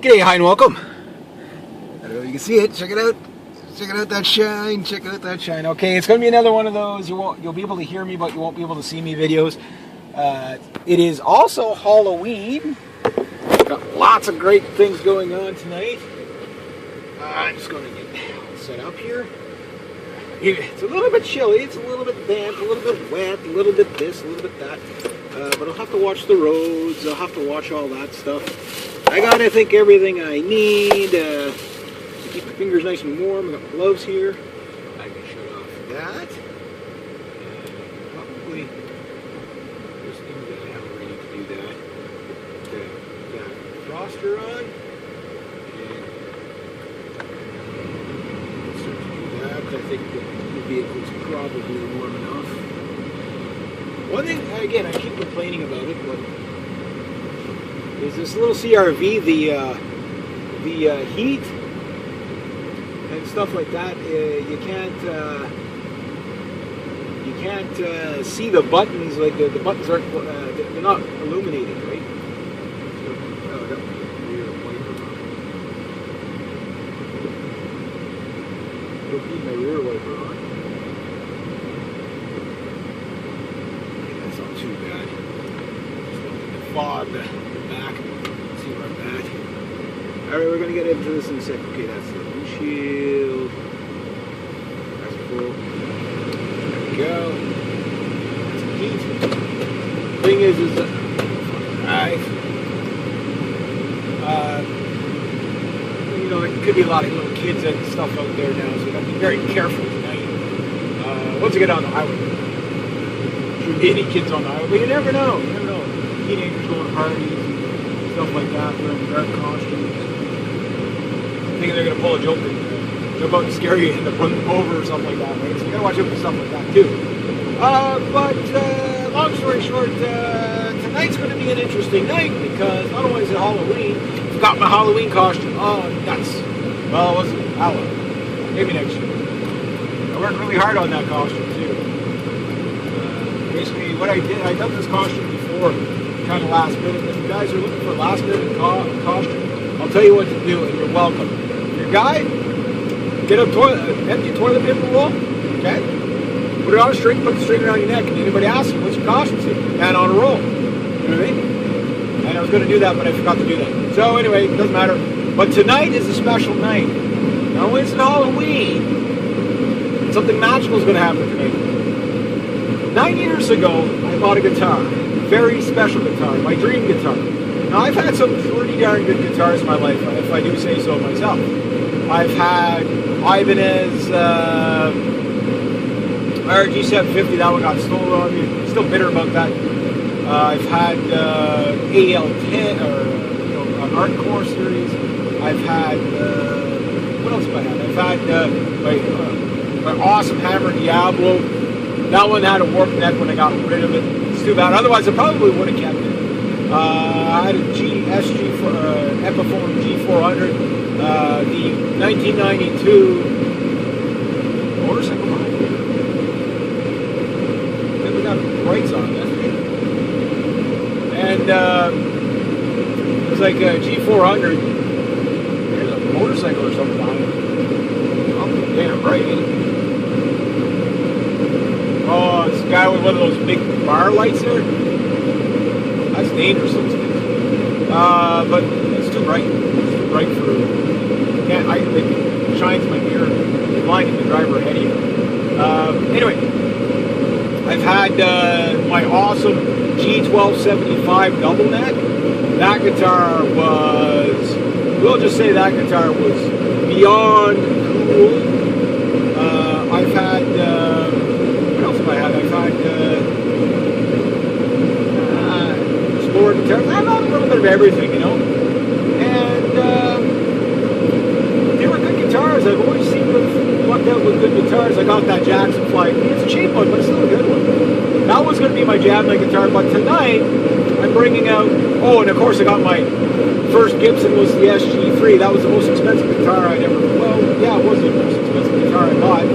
G'day, hi and welcome. I don't know if you can see it. Check it out. Check out that shine. Check out that shine. Okay, it's going to be another one of those you'll be able to hear me, but you won't be able to see me videos. It is also Halloween. Got lots of great things going on tonight. I'm just going to get set up here. It's a little bit chilly. It's a little bit damp. A little bit wet. A little bit this. A little bit that. But I'll have to watch the roads. I'll have to watch all that stuff. I got, I think, everything I need to keep my fingers nice and warm. I got my gloves here. I can shut off that. Probably just things that I haven't ready to do that. Got froster on. And start to do that. I think the vehicle's probably warm enough. One thing, again, I keep complaining about it, but is this little CRV, the heat and stuff like that. You can't see the buttons. Like the buttons aren't they're not illuminated, right? So, oh, I got my rear wiper on. Don't need my rear wiper on. Okay, that's not too bad. Just looking at the fog. Back. Let's see where I'm at. Alright, we're going to get into this in a second. Okay, that's the windshield. That's cool. There we go. That's the heat. Thing is drive. You know, there could be a lot of little kids and stuff out there now, so you got to be very careful tonight. Once you get on the highway, there shouldn't be any kids on the highway, but you never know. You never know. Teenagers going to parties. Stuff like that, wearing dark costumes. Thinking they're going to pull a joke and jump out and scare you and run them over or something like that, right? So you got to watch out for stuff like that too. But long story short, tonight's going to be an interesting night because not only is it Halloween, I've got my Halloween costume. Oh, nuts. Well, it wasn't Halloween. Maybe next year. I worked really hard on that costume too. Basically, what I did, I done this costume before. Kind of last minute. If you guys are looking for last minute costume, I'll tell you what to do, and you're welcome. If you're a guy, get a empty toilet paper roll, okay? Put it on a string, put the string around your neck, and anybody asks you, what's your costume see? And on a roll. You know what I mean? And I was going to do that, but I forgot to do that. So anyway, it doesn't matter. But tonight is a special night. Not only is it Halloween, something magical is going to happen tonight. 9 years ago, I bought a guitar. Very special guitar, my dream guitar. Now I've had some pretty darn good guitars in my life, if I do say so myself. I've had Ibanez RG 750, that one got stolen on me. Still bitter about that. I've had AL10 or an Artcore series. I've had what else have I had? I've had my awesome Hammer Diablo. That one had a warped neck when I got rid of it. It's too bad. Otherwise, I probably would have kept it. I had a SG for Epiphone G400, the 1992 motorcycle behind here. Then we got brights on that. And it was like a G400. There's a motorcycle or something behind it. Oh, damn bright, ain't it? Oh, it's a guy with one of those big bar lights there. That's dangerous, those things. But it's too bright. It's too bright for. It shines my mirror, blinding the driver ahead of you. Anyway, I've had my awesome G1275 double neck. That guitar was. We'll just say that guitar was beyond cool. I've had. I've had sport guitars. I've had a little bit of everything, you know. And they were good guitars. I've always seemed to have lucked out with good guitars. I got that Jackson Fly. It's a cheap one, but it's still a good one. That was going to be my jam night guitar, but tonight I'm bringing out. Oh, and of course I got my first Gibson was the SG3. That was the most expensive guitar I'd ever. Well, yeah, it was the most expensive guitar I bought.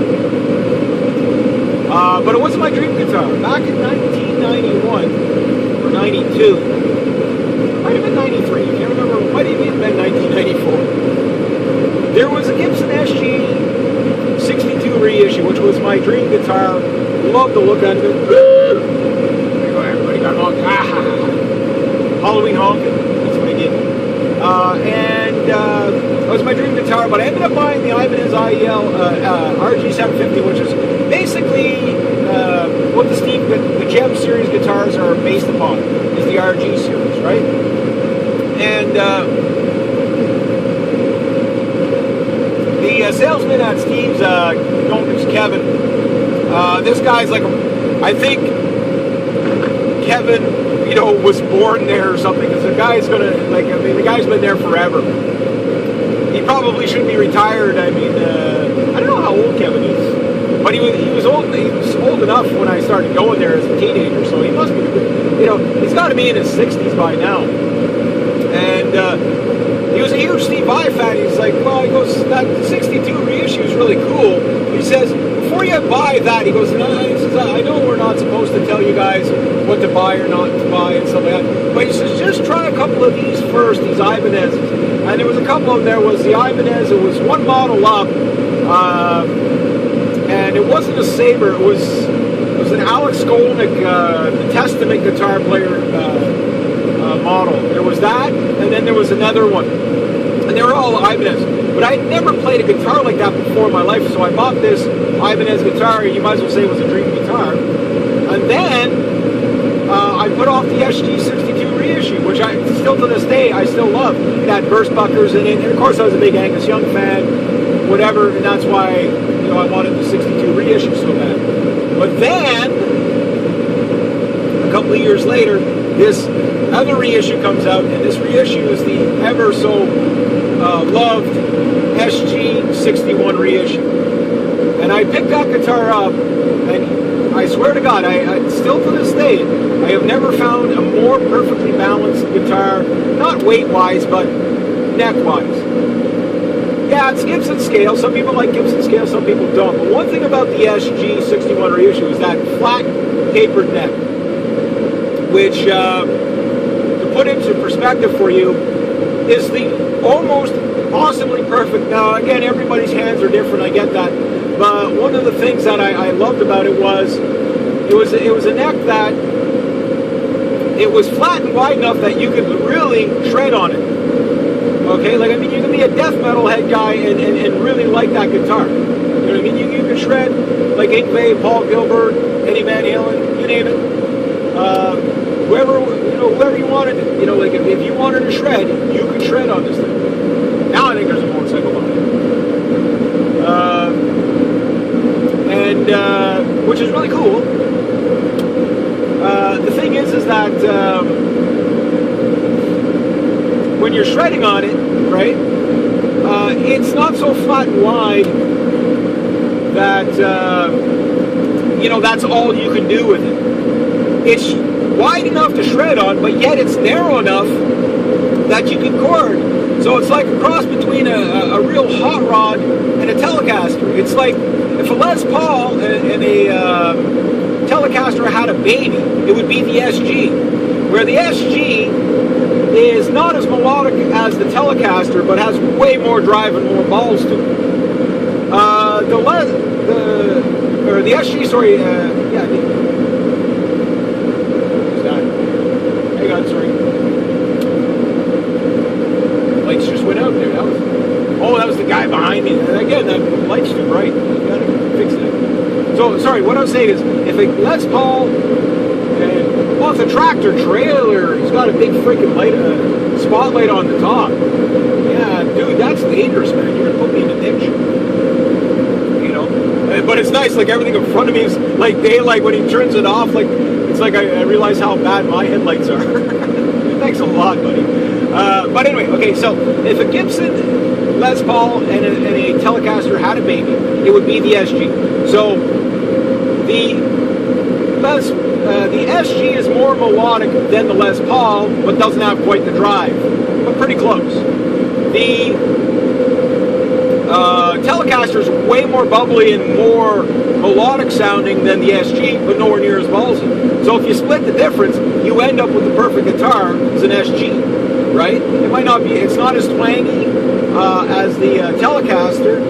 But it wasn't my dream guitar. Back in 1991 or 92, it might have been 93. I can't remember. It might have even been 1993. look at it. Everybody got honked. Halloween honking. That's what I did. That was my dream guitar, but I ended up buying the Ibanez IEL RG750, which is basically what the Gem series guitars are based upon, is the RG series, right? And the salesman at Steve's, Kevin, this guy's like, I think Kevin, was born there or something, because the guy's the guy's been there forever. He probably should be retired. I mean, I don't know how old Kevin is, but he was old. He was old enough when I started going there as a teenager, so he must be, he's got to be in his 60s by now. And he was a huge Steve Vai fan. He's like, well, he goes, that 62 reissue is really cool. He says, before you buy that, he goes, I know we're not supposed to tell you guys what to buy or not to buy and stuff like that, but he says, just try a couple of these first, these Ibanez's. And there was a couple of them. There was the Ibanez. It was one model up, and it wasn't a Sabre. It was an Alex Skolnick, the Testament guitar player model. There was that, and then there was another one, and they were all Ibanez. But I'd never played a guitar like that before in my life, so I bought this Ibanez guitar. You might as well say it was a dream guitar. And then I put off the SG62 reissue, which I still to this day I still love. It had burst buckers in it, and of course I was a big Angus Young fan, whatever, and that's why I wanted the 62 reissue so bad. But then a couple of years later, this other reissue comes out, and this reissue is the ever so loved SG61 reissue. And I picked that guitar up, and I swear to God, I still to this day, I have never found a more perfectly balanced guitar, not weight-wise, but neck-wise. Yeah, it's Gibson scale. Some people like Gibson scale, some people don't. But one thing about the SG61 reissue is that flat, tapered neck, which, to put into perspective for you, is the almost possibly perfect. Now, again, everybody's hands are different, I get that. But one of the things that I loved about it was a neck that it was flat and wide enough that you could really shred on it. Okay, like, I mean, you can be a death metal head guy and really like that guitar. You know what I mean? You can shred like Yngwie, Paul Gilbert, Eddie Van Halen, you name it. Whoever you wanted, like if you wanted to shred, you could shred on this thing. Now I think there's a motorcycle on it. Which is really cool. The thing is that when you're shredding on it, right, it's not so flat and wide that, that's all you can do with it. It's wide enough to shred on, but yet it's narrow enough that you can chord. So it's like a cross between a real hot rod and a Telecaster. It's like if a Les Paul and a Telecaster had a baby, it would be the SG. Where the SG is not as melodic as the Telecaster, but has way more drive and more balls to it. The SG, sorry, hang on, sorry. Lights just went out there. That was the guy behind me. And again, the light's too bright. You gotta fix that. So, sorry, what I was saying is, if a Les Paul, it's a tractor trailer, he's got a big freaking light, spotlight on the top. Yeah, dude, that's dangerous, man. You're gonna put me in a ditch. But it's nice, like everything in front of me is like daylight. When he turns it off, like it's like I realize how bad my headlights are. Thanks a lot, buddy. But anyway, okay, so if a Gibson Les Paul and a Telecaster had a baby, it would be the SG. So the SG is more melodic than the Les Paul, but doesn't have quite the drive, but pretty close. The Telecaster is way more bubbly and more melodic sounding than the SG, but nowhere near as ballsy. So if you split the difference, you end up with the perfect guitar as an SG, right? It might not be, it's not as twangy as the Telecaster.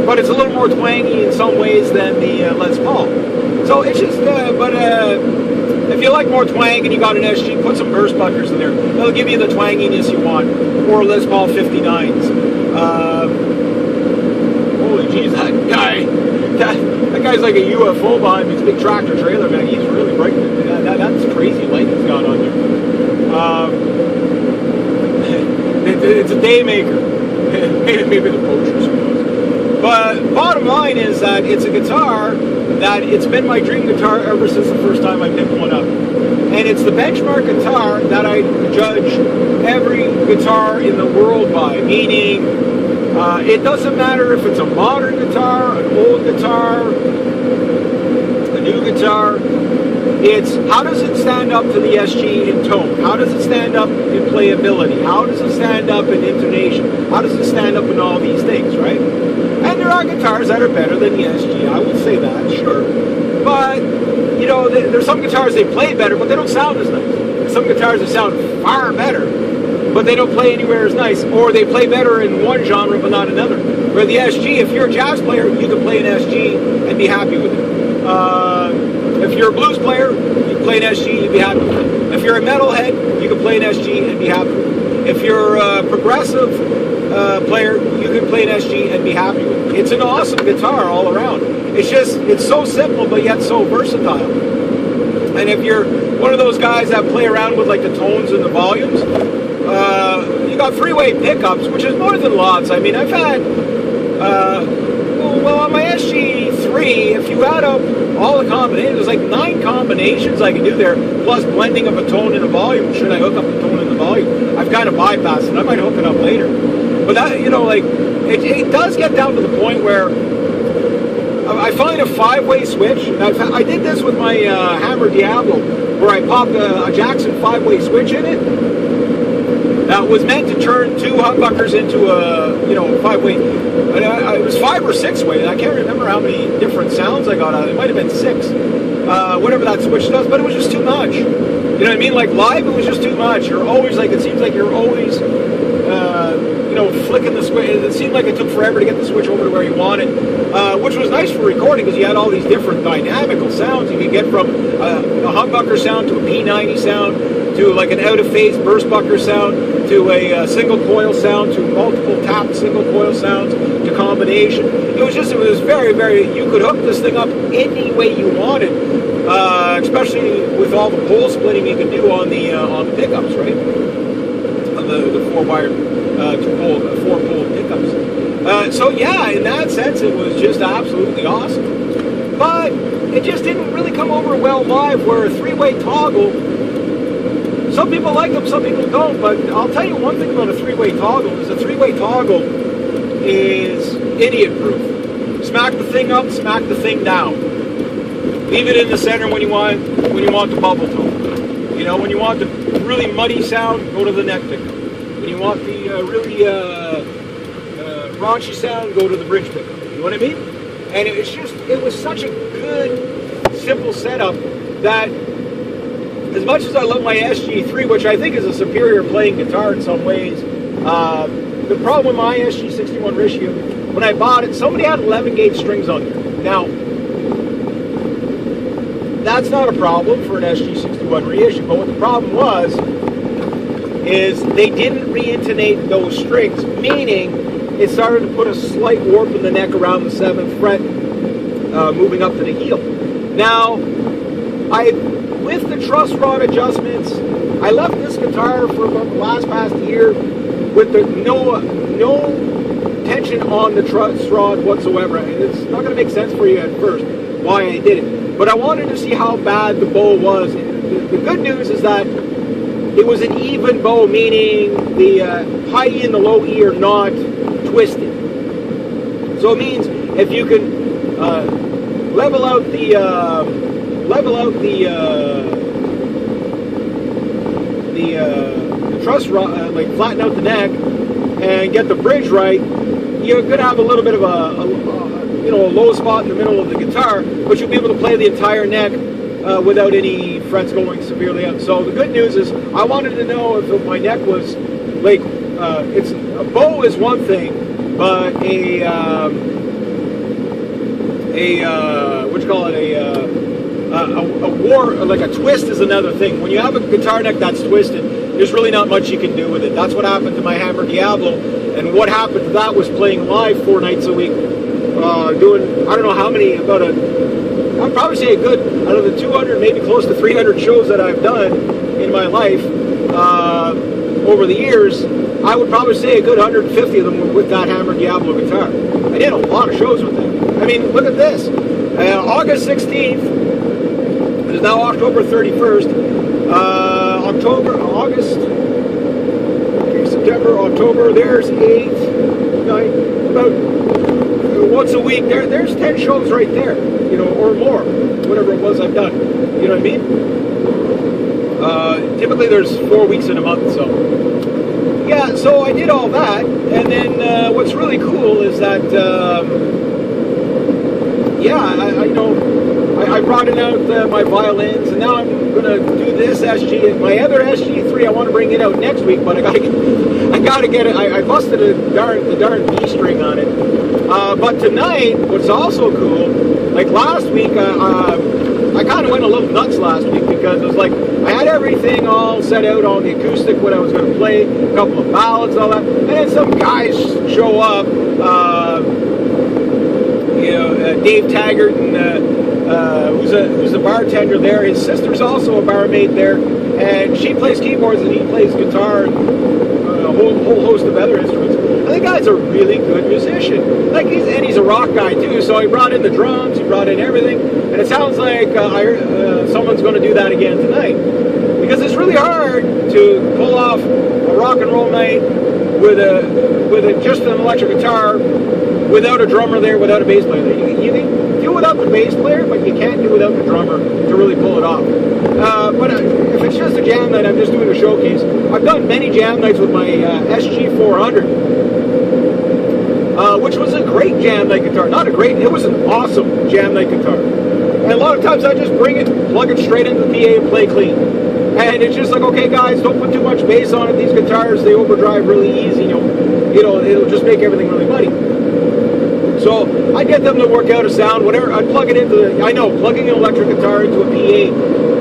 but it's a little more twangy in some ways than the Les Paul. So it's just, if you like more twang and you got an SG, put some burst buckers in there. They'll give you the twanginess you want. Or Les Paul 59s. Holy jeez, that guy's like a UFO behind me. It's a big tractor trailer, man. He's really breaking it. That's crazy light he's got on there. It's a day maker. Maybe the poachers, who knows. But bottom line is that it's a guitar that it's been my dream guitar ever since the first time I picked one up. And it's the benchmark guitar that I judge every guitar in the world by. Meaning, it doesn't matter if it's a modern guitar, an old guitar, a new guitar. It's how does it stand up to the SG in tone? How does it stand up in playability? How does it stand up in intonation? How does it stand up in all these things, right? And there are guitars that are better than the SG. I will say that, sure. But, you know, there's some guitars they play better, but they don't sound as nice. There's some guitars that sound far better, but they don't play anywhere as nice. Or they play better in one genre, but not another. Where the SG, if you're a jazz player, you can play an SG and be happy with it. If you're a blues player, you can play an SG, you'd be happy with it. If you're a metalhead, you can play an SG and be happy with it. If you're a progressive player, you can play an SG and be happy with it. It's an awesome guitar all around. It's so simple, but yet so versatile. And if you're one of those guys that play around with like the tones and the volumes, you got three-way pickups, which is more than lots. I mean, I've had, on my SG3, if you add up all the combinations, there's like 9 combinations I can do there, plus blending of a tone and a volume. Should I hook up the tone and the volume? I've kind of bypassed it. I might hook it up later. But that, you know, like, it does get down to the point where I find a 5-way switch. I did this with my Hammer Diablo, where I popped a Jackson 5-way switch in it. That was meant to turn 2 humbuckers into a 5-way. It was 5 or 6-way. I can't remember how many different sounds I got out of it. It might have been 6. Whatever that switch does, but it was just too much. You know what I mean? Like live, it was just too much. You're always like, it seems like you're always, flicking the switch. It seemed like it took forever to get the switch over to where you want it, which was nice for recording because you had all these different dynamical sounds. You could get from a humbucker sound to a P90 sound to like an out-of-phase burst bucker sound to a single coil sound to multiple tapped single coil sounds to combination. It was very, very, you could hook this thing up any way you wanted, especially with all the pole splitting you can do on the pickups, right? The 4-wired, 4-pole pickups. So yeah, in that sense, it was just absolutely awesome. But it just didn't really come over well live, where a 3-way toggle, some people like them, some people don't, but I'll tell you one thing about a 3-way toggle, is a 3-way toggle is idiot-proof. Smack the thing up, smack the thing down. Leave it in the center when you want the bubble tone. You know, when you want the really muddy sound, go to the neck pickup. When you want the really raunchy sound, go to the bridge pickup. You know what I mean? And it was such a good, simple setup that, as much as I love my SG3, which I think is a superior playing guitar in some ways, the problem with my SG61 reissue, when I bought it, somebody had 11-gauge strings on there. Now, that's not a problem for an SG61 reissue, but what the problem was is they didn't re-intonate those strings, meaning it started to put a slight warp in the neck around the 7th fret, moving up to the heel. Now, with the truss rod adjustments, I left this guitar for about the past year with no tension on the truss rod whatsoever. And it's not going to make sense for you at first why I did it. But I wanted to see how bad the bow was. The good news is that it was an even bow, meaning the high E and the low E are not twisted. So it means if you can level out the truss rod, like flatten out the neck and get the bridge right, you're going to have a little bit of a low spot in the middle of the guitar, but you'll be able to play the entire neck without any frets going severely out. So the good news is I wanted to know if my neck was like, a bow is one thing, but what you call it, a war, like a twist is another thing. When you have a guitar neck that's twisted, there's really not much you can do with it. That's what happened to my Hammer Diablo, and what happened to that was playing live 4 nights a week, doing, I don't know how many, I'd probably say a good, out of the 200, maybe close to 300 shows that I've done in my life, over the years, I would probably say a good 150 of them were with that Hammer Diablo guitar. I did a lot of shows with them. I mean, look at this. August 16th, it is now October 31st, August, okay, September, October, there's 8, 9, about once a week, there's 10 shows right there, you know, or more, whatever it was I've done, you know what I mean? Typically there's 4 weeks in a month, so, yeah, so I did all that, and then what's really cool is that, I brought in out my violins, and now I'm going to do this SG. My other SG3, I want to bring it out next week, but I gotta get it. I busted the darn B string on it. But tonight, what's also cool, like last week, I kind of went a little nuts last week because it was like I had everything all set out on the acoustic, what I was going to play, a couple of ballads, all that, and then some guys show up. Dave Taggart, and who's a bartender there. His sister's also a barmaid there, and she plays keyboards and he plays guitar and a whole host of other instruments. And the guy's a really good musician. Like he's a rock guy too. So he brought in the drums, he brought in everything, and it sounds like someone's going to do that again tonight, because it's really hard to pull off a rock and roll night with just an electric guitar, without a drummer there, without a bass player there. You can do without the bass player, but you can't do without the drummer to really pull it off. But if it's just a jam night, I'm just doing a showcase. I've done many jam nights with my SG400, which was a great jam night guitar. It was an awesome jam night guitar. And a lot of times I just bring it, plug it straight into the PA and play clean. And it's just like, okay guys, don't put too much bass on it. These guitars, they overdrive really easy. It'll just make everything really muddy. So I get them to work out a sound, whatever. I plug it into I know plugging an electric guitar into a PA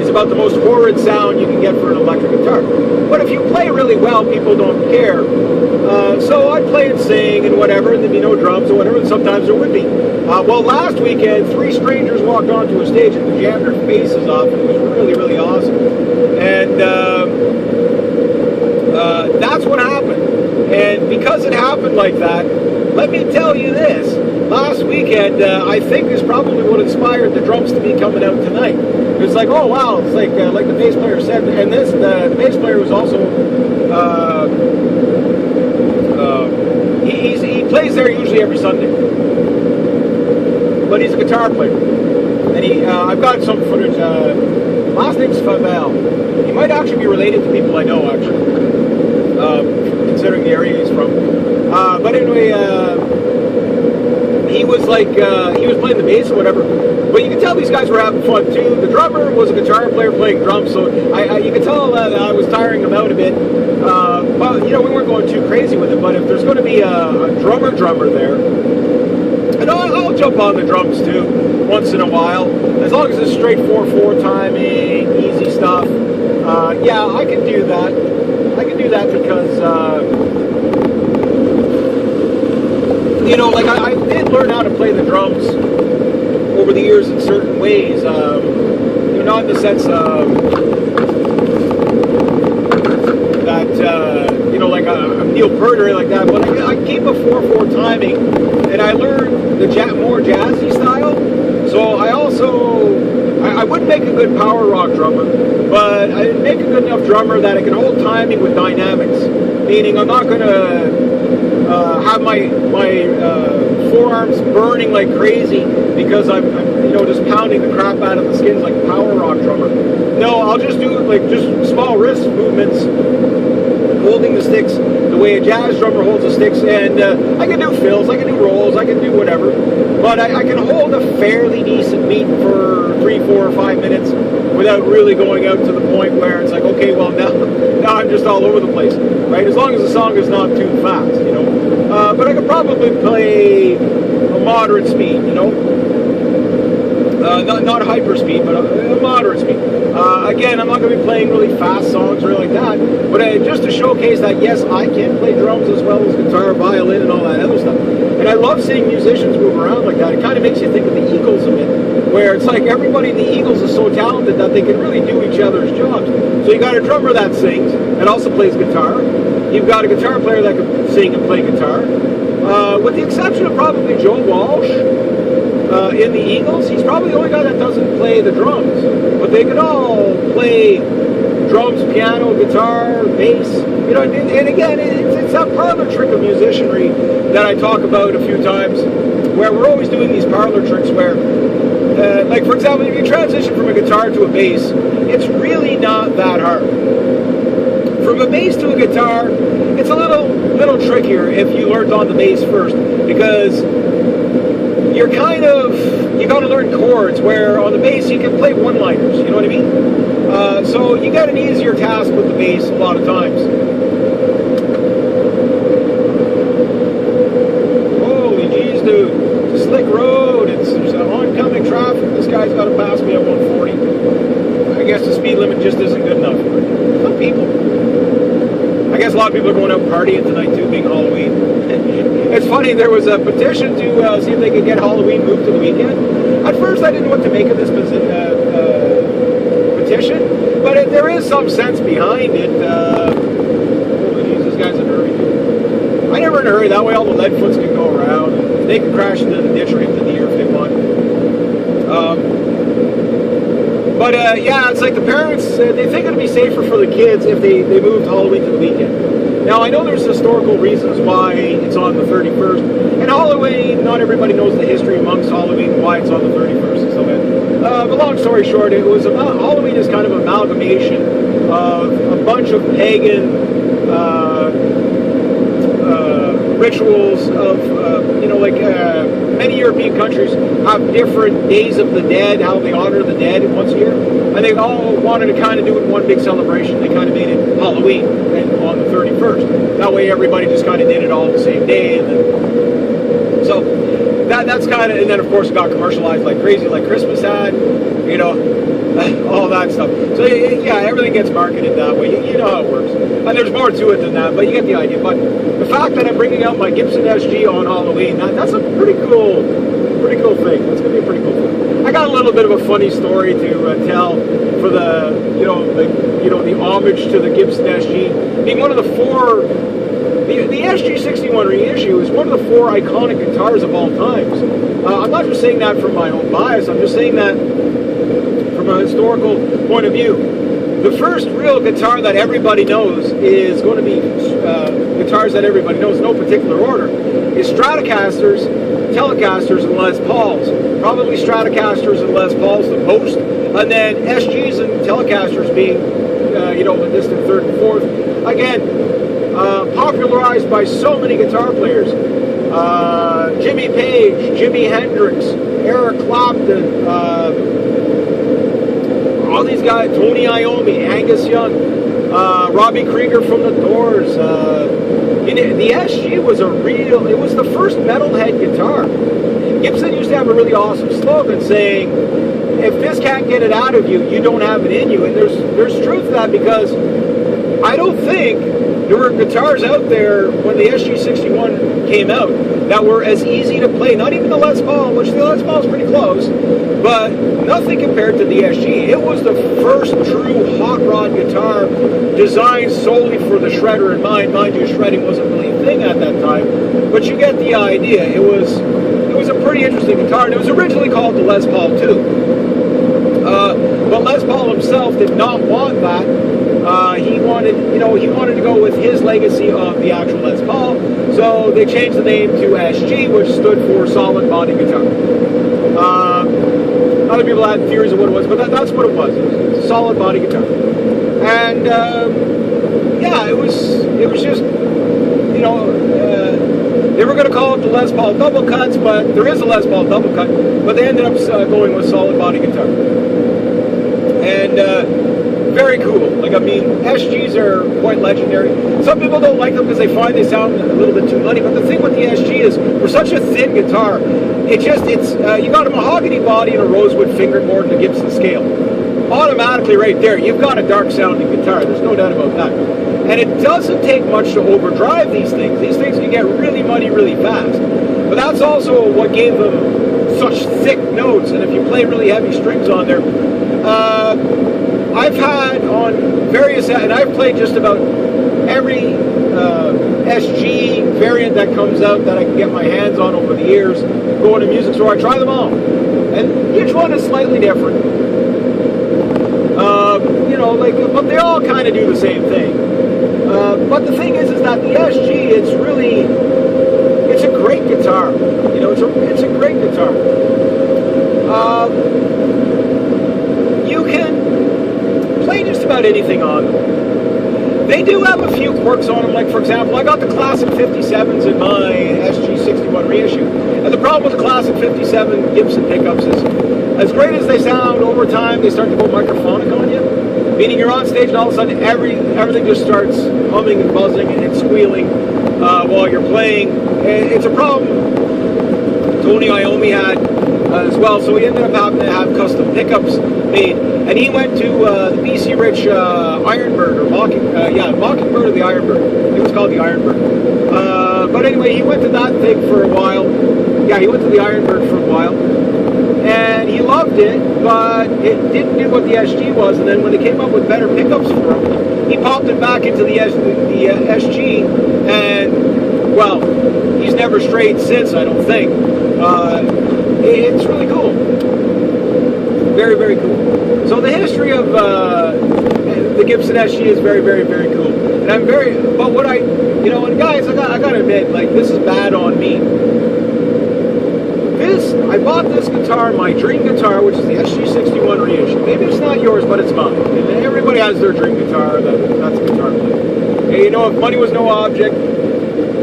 is about the most horrid sound you can get for an electric guitar. But if you play really well, people don't care. So I'd play and sing and whatever, and there'd be no drums or whatever, and sometimes there would be. Well, last weekend, 3 strangers walked onto a stage and jammed their faces off. It was really, really awesome. And that's what happened. And because it happened like that, let me tell you this. Last weekend, I think is probably what inspired the drums to be coming out tonight. It's like, oh wow, it's like the bass player said, and the bass player was also, he plays there usually every Sunday, but he's a guitar player, and I've got some footage. Last name's Favel. He might actually be related to people I know, actually, considering the area he's from. But anyway. He was like, he was playing the bass or whatever, but you could tell these guys were having fun too. The drummer was a guitar player playing drums, so you could tell that I was tiring him out a bit. But we weren't going too crazy with it. But if there's going to be a drummer there, and I'll jump on the drums too once in a while, as long as it's straight 4/4 timing, easy stuff. Yeah, I can do that. I can do that because. Like I did learn how to play the drums over the years in certain ways. Not in the sense of that, like I'm Neil Peart or like that, but I keep a 4/4 timing, and I learned the more jazzy style. So I wouldn't make a good power rock drummer, but I make a good enough drummer that I can hold timing with dynamics. Meaning I'm not going to have my forearms burning like crazy because I'm just pounding the crap out of the skins like a power rock drummer. No, I'll just do like just small wrist movements, holding the sticks the way a jazz drummer holds the sticks, and I can do fills, I can do rolls, I can do whatever, but I can hold a fairly decent beat for 3, 4, or 5 minutes without really going out to the point where it's like, okay, well now I'm just all over the place, right? As long as the song is not too fast, but I could probably play a moderate speed, not hyper speed, but a moderate speed. Again, I'm not going to be playing really fast songs or anything like that, but just to showcase that, yes, I can play drums as well as guitar, violin, and all that other stuff. And I love seeing musicians move around like that. It kind of makes you think of the Eagles a bit, where it's like everybody in the Eagles is so talented that they can really do each other's jobs. So you got a drummer that sings and also plays guitar. You've got a guitar player that can sing and play guitar. With the exception of probably Joe Walsh in the Eagles, he's probably the only guy that doesn't play the drums. But they can all play drums, piano, guitar, bass. And again, it's that parlor trick of musicianry that I talk about a few times, where we're always doing these parlor tricks where, like for example, if you transition from a guitar to a bass, it's really not that hard. From a bass to a guitar, it's a little trickier if you learned on the bass first, because you got to learn chords, where on the bass you can play one-liners, you know what I mean? So you got an easier task with the bass a lot of times. Holy jeez, dude. It's a slick road, there's oncoming traffic, this guy's got to pass me at 140. I guess the speed limit just isn't good enough. Some people. I guess a lot of people are going out partying tonight too, being Halloween. It's funny, there was a petition to see if they could get Halloween moved to the weekend. At first I didn't know what to make of this petition, but there is some sense behind it. Holy jeez, this guy's in a hurry. I never in a hurry, that way all the lead foots can go around. They can crash into the ditch or into the deer if they want. But yeah, it's like the parents, they think it'd be safer for the kids if they moved Halloween to the weekend. Now, I know there's historical reasons why it's on the 31st. And Halloween, not everybody knows the history amongst Halloween, why it's on the 31st and stuff like that. But long story short, Halloween is kind of an amalgamation of a bunch of pagan rituals of, many European countries have different days of the dead, how they honor the dead once a year. And they all wanted to kind of do it in one big celebration. They kind of made it Halloween and on the 31st. That way everybody just kind of did it all the same day. And then, so that's kind of, and then of course it got commercialized like crazy, like Christmas had, all that stuff. So yeah, everything gets marketed that way. You know how it works. And there's more to it than that, but you get the idea. But the fact that I'm bringing out my Gibson SG on Halloween, that's a pretty cool thing. That's going to be a pretty cool thing. I got a little bit of a funny story to tell for the homage to the Gibson SG. Being one of the four, the SG61 reissue is one of the four iconic guitars of all times. I'm not just saying that from my own bias. I'm just saying that from a historical point of view. The first real guitar that everybody knows is going to be guitars that everybody knows, no particular order, is Stratocasters, Telecasters, and Les Pauls. Probably Stratocasters and Les Pauls the most, and then SGs and Telecasters being, the distant third and fourth. Again, popularized by so many guitar players. Jimmy Page, Jimi Hendrix, Eric Clapton, all these guys, Tony Iommi, Angus Young, Robbie Krieger from the Doors. The SG was it was the first metalhead guitar. Gibson used to have a really awesome slogan saying, if this can't get it out of you, you don't have it in you. And there's truth to that, because I don't think there were guitars out there when the SG61 came out that were as easy to play. Not even the Les Paul, which the Les Paul is pretty close, but nothing compared to the SG. It was the first true hot rod guitar designed solely for the shredder in mind. Mind you, shredding wasn't really a thing at that time, but you get the idea. It was a pretty interesting guitar, and it was originally called the Les Paul too. But Les Paul himself did not want that. He wanted to go with his legacy of the actual Les Paul, so they changed the name to SG, which stood for Solid Body Guitar. Other people had theories of what it was, but that's what it was. It was a solid body guitar. And yeah, it was just, you know, they were going to call it the Les Paul double cuts, but there is a Les Paul double cut, but they ended up going with solid body guitar. And very cool. Like, I mean, SGs are quite legendary. Some people don't like them because they find they sound a little bit too nutty, but the thing with the SG is, for such a thin guitar, it's you got a mahogany body and a rosewood fingerboard and a Gibson scale. Automatically right there, you've got a dark sounding guitar. There's no doubt about that. And it doesn't take much to overdrive these things. These things can get really muddy really fast. But that's also what gave them such thick notes. And if you play really heavy strings on there, I've had on various, and I've played just about every SG variant that comes out that I can get my hands on over the years. Go in a music store, I try them all. And each one is slightly different. You know, like, but they all kind of do the same thing. But the thing is that the SG, it's a great guitar. You know, it's a great guitar. You can play just about anything on them. They do have a few quirks on them, like, for example, I got the Classic 57s in my SG61 reissue. And the problem with the Classic 57 Gibson pickups is, as great as they sound, over time they start to go microphonic on you. Meaning you're on stage and all of a sudden everything just starts humming and buzzing and squealing while you're playing. It's a problem Tony Iommi had as well, so he ended up having to have custom pickups made. And he went to the BC Rich Ironbird, or Mockingbird or the Ironbird. I think it was called the Ironbird. But anyway, he went to that thing for a while. Yeah, he went to the Ironbird for a while. And he loved it, but it didn't do what the SG was. And then when they came up with better pickups for him, he popped it back into the SG, and, well, he's never strayed since, I don't think. It's really cool. Very, very cool. So the history of the Gibson SG is very, very, very cool. And I'm very, but what and guys, I gotta admit, like, this is bad on me. I bought this guitar, my dream guitar, which is the SG61 reissue. Maybe it's not yours, but it's mine. And everybody has their dream guitar. That's a guitar player. And, you know, if money was no object,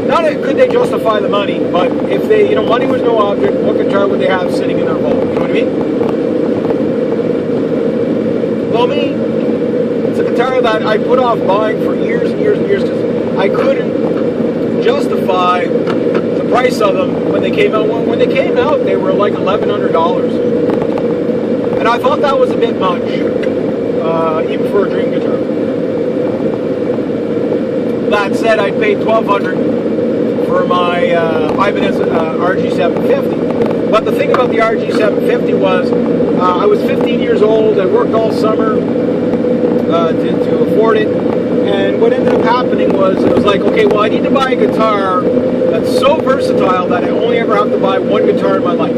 not could they justify the money, but if they, money was no object, what guitar would they have sitting in their vault? You know what I mean? Well, me, it's a guitar that I put off buying for years and years and years because I couldn't justify the price of them when they came out. When they came out, they were like $1,100, and I thought that was a bit much, even for a dream guitar. That said, I paid $1,200 for my Ibanez RG750. But the thing about the RG750 was, I was 15 years old. I worked all summer to afford it. And what ended up happening was, it was like, okay, well, I need to buy a guitar that's so versatile that I only ever have to buy one guitar in my life,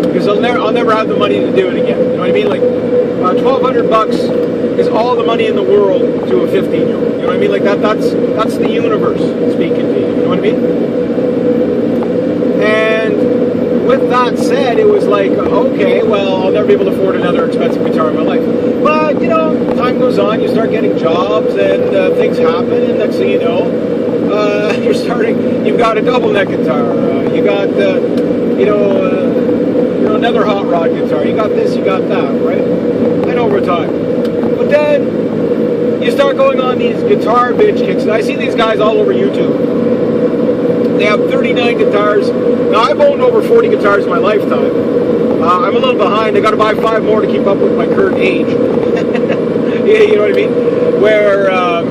because I'll never have the money to do it again. You know what I mean? Like, $1,200 is all the money in the world to a 15-year-old. You know what I mean? Like, that's the universe speaking to you. You know what I mean? And with that said, it was like, okay, well, I'll never be able to afford another expensive guitar in my life. But, time goes on, you start getting jobs, and things happen, and next thing you know, you've got a double neck guitar, you got, another hot rod guitar, you got this, you got that, right? And over time. But then, you start going on these guitar binge kicks, and I see these guys all over YouTube. They have 39 guitars. Now, I've owned over 40 guitars in my lifetime. I'm a little behind. I got to buy 5 more to keep up with my current age. Yeah, you know what I mean? Where, I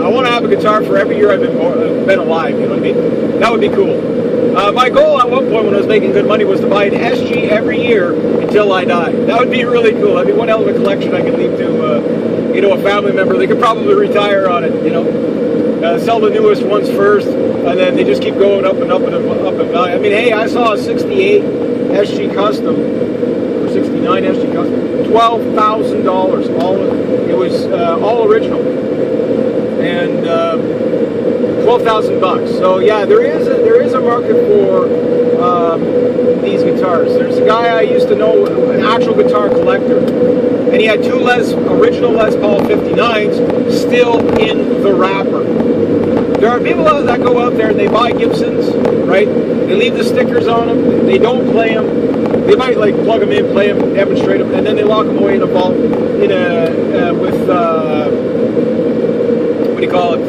want to have a guitar for every year I've been alive. You know what I mean? That would be cool. My goal at one point when I was making good money was to buy an SG every year until I die. That would be really cool. That'd be one hell of a collection I could leave to, a family member. They could probably retire on it. Sell the newest ones first, and then they just keep going up and up and up in value. I mean, hey, I saw a 68 SG Custom, or 69 SG Custom, $12,000. It was all original, and $12,000 bucks. So yeah, there is a market for these guitars. There's a guy I used to know, an actual guitar collector, and he had two original Les Paul 59s still in the wrapper. There are people that go out there and they buy Gibsons, right? They leave the stickers on them. They don't play them. They might like plug them in, play them, demonstrate them, and then they lock them away in a vault with what do you call it?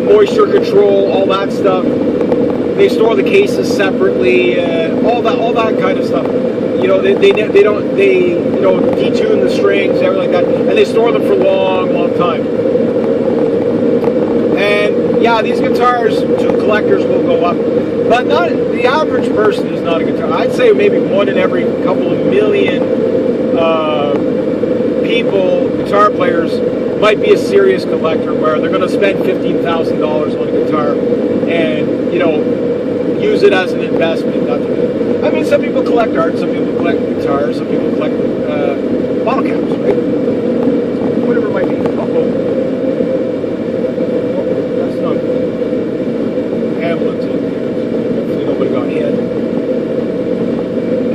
Moisture control, all that stuff. They store the cases separately, all that kind of stuff. You know, they don't detune the strings, everything like that, and they store them for a long time. And yeah, these guitars to collectors will go up, but not the average person is not a guitar. I'd say maybe one in every couple of million people, guitar players, might be a serious collector where they're going to spend $15,000 on a guitar and, you know, use it as an investment. I mean, some people collect art, some people collect guitars, some people collect bottle caps, right? Whatever it might be. That's not ambulance in here. Hopefully nobody got hit.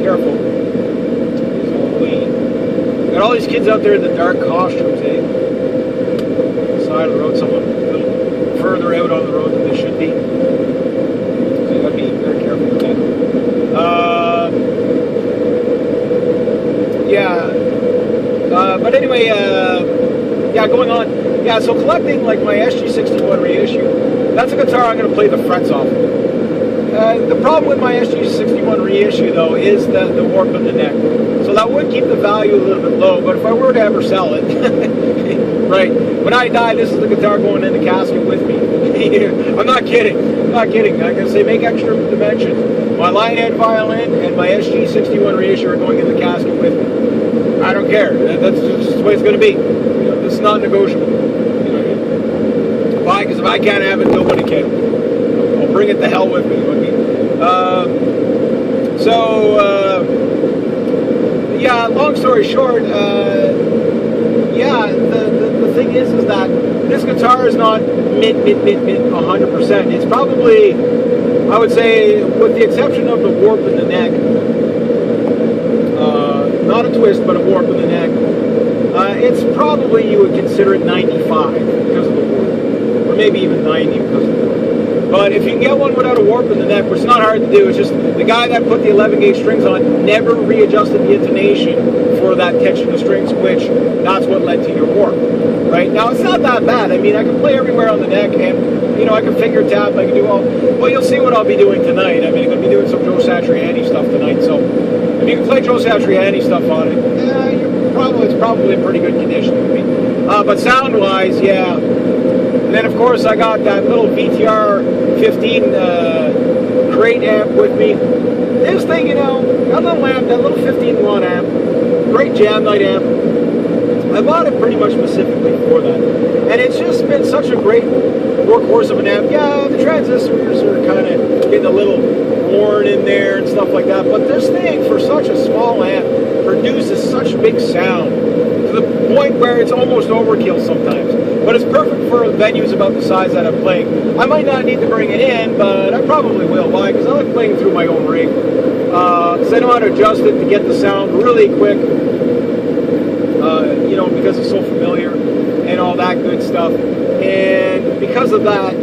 Careful. It's all clean. Got all these kids out there in the dark costumes, eh? Side of the road, someone a little further out on the road than they should be. So you gotta be very careful with that. But anyway, yeah, going on. Yeah, so collecting like my SG61 reissue, that's a guitar I'm gonna play the frets off. The problem with my SG61 reissue though is the warp in the neck. So that would keep the value a little bit low, but if I were to ever sell it, right, when I die, this is the guitar going in the casket with me. I'm not kidding. I'm not kidding. Like I say, make extra dimensions. My Lionhead violin and my SG61 reissue are going in the casket with me. I don't care. That's just the way it's going to be. You know, this is not negotiable. You know what I mean? Why? Because if I can't have it, nobody can. I'll bring it the hell with me. You know what I mean? Yeah, long story short, yeah, the thing is that this guitar is not mint 100%. It's probably, I would say, with the exception of the warp in the neck, not a twist, but a warp in the neck, it's probably, you would consider it 95 because of the warp, or maybe even 90 because of the warp. But if you can get one without a warp in the neck, which is not hard to do, it's just the guy that put the 11 gauge strings on never readjusted the intonation for that tension of string switch. That's what led to your warp. Right? Now, it's not that bad. I mean, I can play everywhere on the neck, and, you know, I can finger tap, I can do all... Well, you'll see what I'll be doing tonight. I mean, I'm going to be doing some Joe Satriani stuff tonight, so if you can play Joe Satriani stuff on it, it's probably in pretty good condition. I mean, but sound-wise, yeah. And then, of course, I got that little VTR 15 crate amp with me. This thing, you know, that little amp, that little 15-watt amp, great jam night amp. I bought it pretty much specifically for that. And it's just been such a great workhorse of an amp. Yeah, the transistors are kind of getting a little worn in there and stuff like that. But this thing, for such a small amp, produces such big sound to the point where it's almost overkill sometimes. But it's perfect for venues about the size that I'm playing. I might not need to bring it in, but I probably will. Why? Because I like playing through my own rig. Because I know how to adjust it to get the sound really quick. You know, because it's so familiar and all that good stuff. And because of that,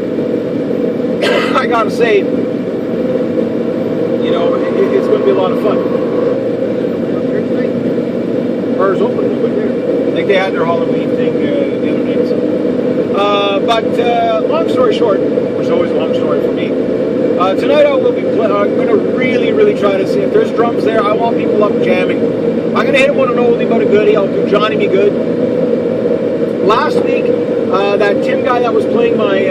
I gotta say, you know, it's going to be a lot of fun. Bars open a little bit there. I think they had their Halloween thing the other night. So. But long story short, which is always a long story for me, tonight I will be I'm going to really try to see if there's drums there. I want people up jamming. I'm going to hit one an oldie but a goodie. I'll do Johnny Be Good. Last week, that Tim guy that was playing my